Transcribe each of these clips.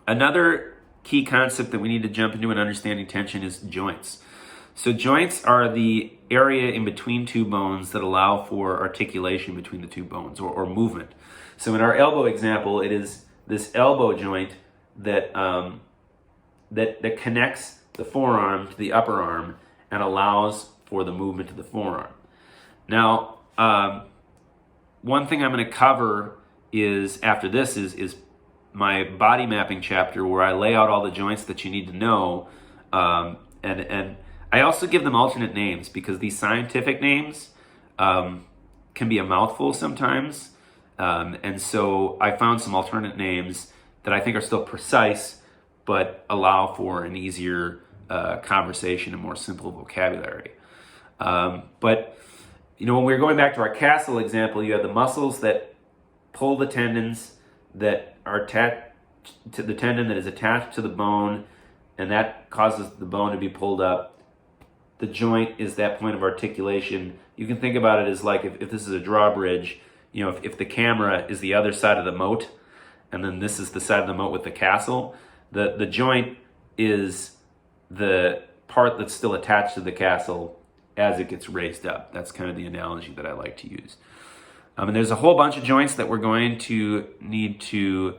Another key concept that we need to jump into in understanding tension is joints. So joints are the area in between two bones that allow for articulation between the two bones, or movement. So in our elbow example, it is this elbow joint that that connects the forearm to the upper arm and allows for the movement of the forearm. Now, one thing I'm going to cover is after this is my body mapping chapter, where I lay out all the joints that you need to know, and I also give them alternate names, because these scientific names can be a mouthful sometimes, and so I found some alternate names that I think are still precise but allow for an easier conversation and more simple vocabulary. But when we're going back to our castle example, you have the muscles that pull the tendons that are attached to the tendon that is attached to the bone, and that causes the bone to be pulled up. The joint is that point of articulation. You can think about it as like if this is a drawbridge, if the camera is the other side of the moat, and then this is the side of the moat with the castle, the joint is the part that's still attached to the castle as it gets raised up. That's kind of the analogy that I like to use. And there's a whole bunch of joints that we're going to need to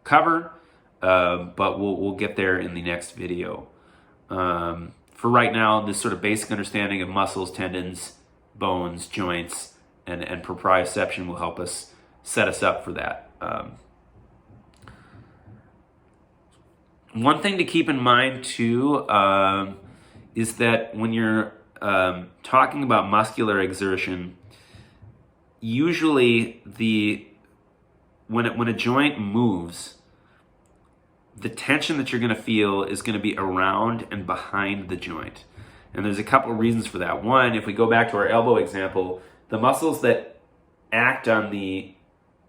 cover, but we'll get there in the next video. For right now, this sort of basic understanding of muscles, tendons, bones, joints, and proprioception will help us set us up for that. One thing to keep in mind too is that when you're talking about muscular exertion, usually when a joint moves, the tension that you're going to feel is going to be around and behind the joint. And there's a couple of reasons for that. One, if we go back to our elbow example, the muscles that act on the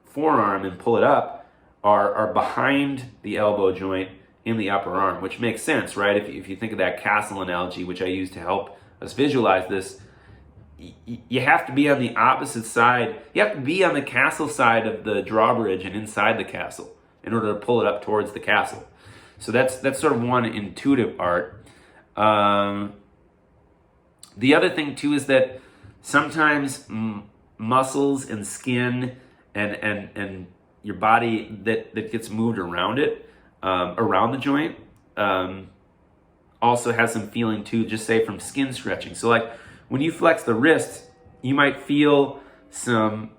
forearm and pull it up are behind the elbow joint in the upper arm, which makes sense, right? If you think of that castle analogy, which I use to help us visualize this, you have to be on the opposite side. You have to be on the castle side of the drawbridge and inside the castle in order to pull it up towards the castle. So that's sort of one intuitive art. The other thing too is that sometimes muscles and skin and your body that gets moved around it, around the joint, also has some feeling too, just say from skin stretching. So like when you flex the wrist, you might feel some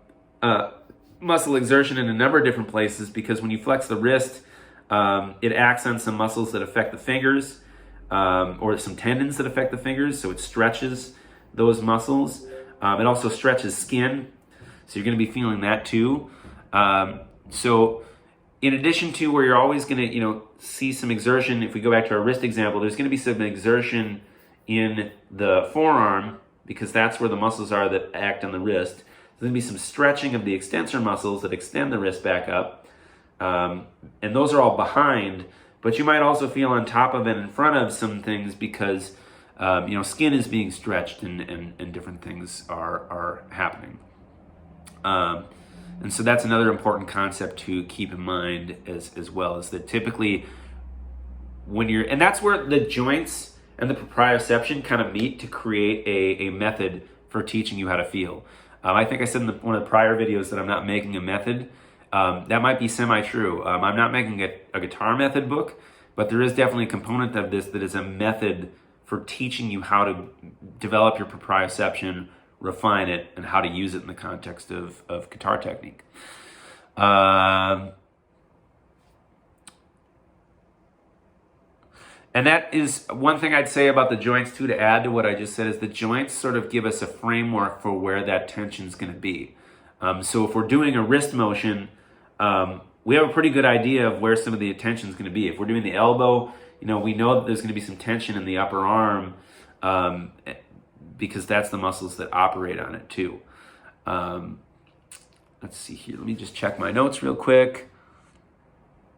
muscle exertion in a number of different places, because when you flex the wrist, it acts on some muscles that affect the fingers, or some tendons that affect the fingers, so it stretches those muscles. It also stretches skin, so you're going to be feeling that too. So in addition to where you're always going to see some exertion, if we go back to our wrist example, there's going to be some exertion in the forearm, because that's where the muscles are that act on the wrist. There's going to be some stretching of the extensor muscles that extend the wrist back up, and those are all behind, but you might also feel on top of and in front of some things, because skin is being stretched and different things are happening. And so that's another important concept to keep in mind as well, is that typically and that's where the joints and the proprioception kind of meet to create a method for teaching you how to feel. I think I said in one of the prior videos that I'm not making a method. That might be semi-true. I'm not making a guitar method book, but there is definitely a component of this that is a method for teaching you how to develop your proprioception, refine it, and how to use it in the context of guitar technique. And that is one thing I'd say about the joints too, to add to what I just said, is the joints sort of give us a framework for where that tension is going to be. So if we're doing a wrist motion, we have a pretty good idea of where some of the tension is going to be. If we're doing the elbow, we know that there's going to be some tension in the upper arm, because that's the muscles that operate on it too. Let's see here. Let me just check my notes real quick.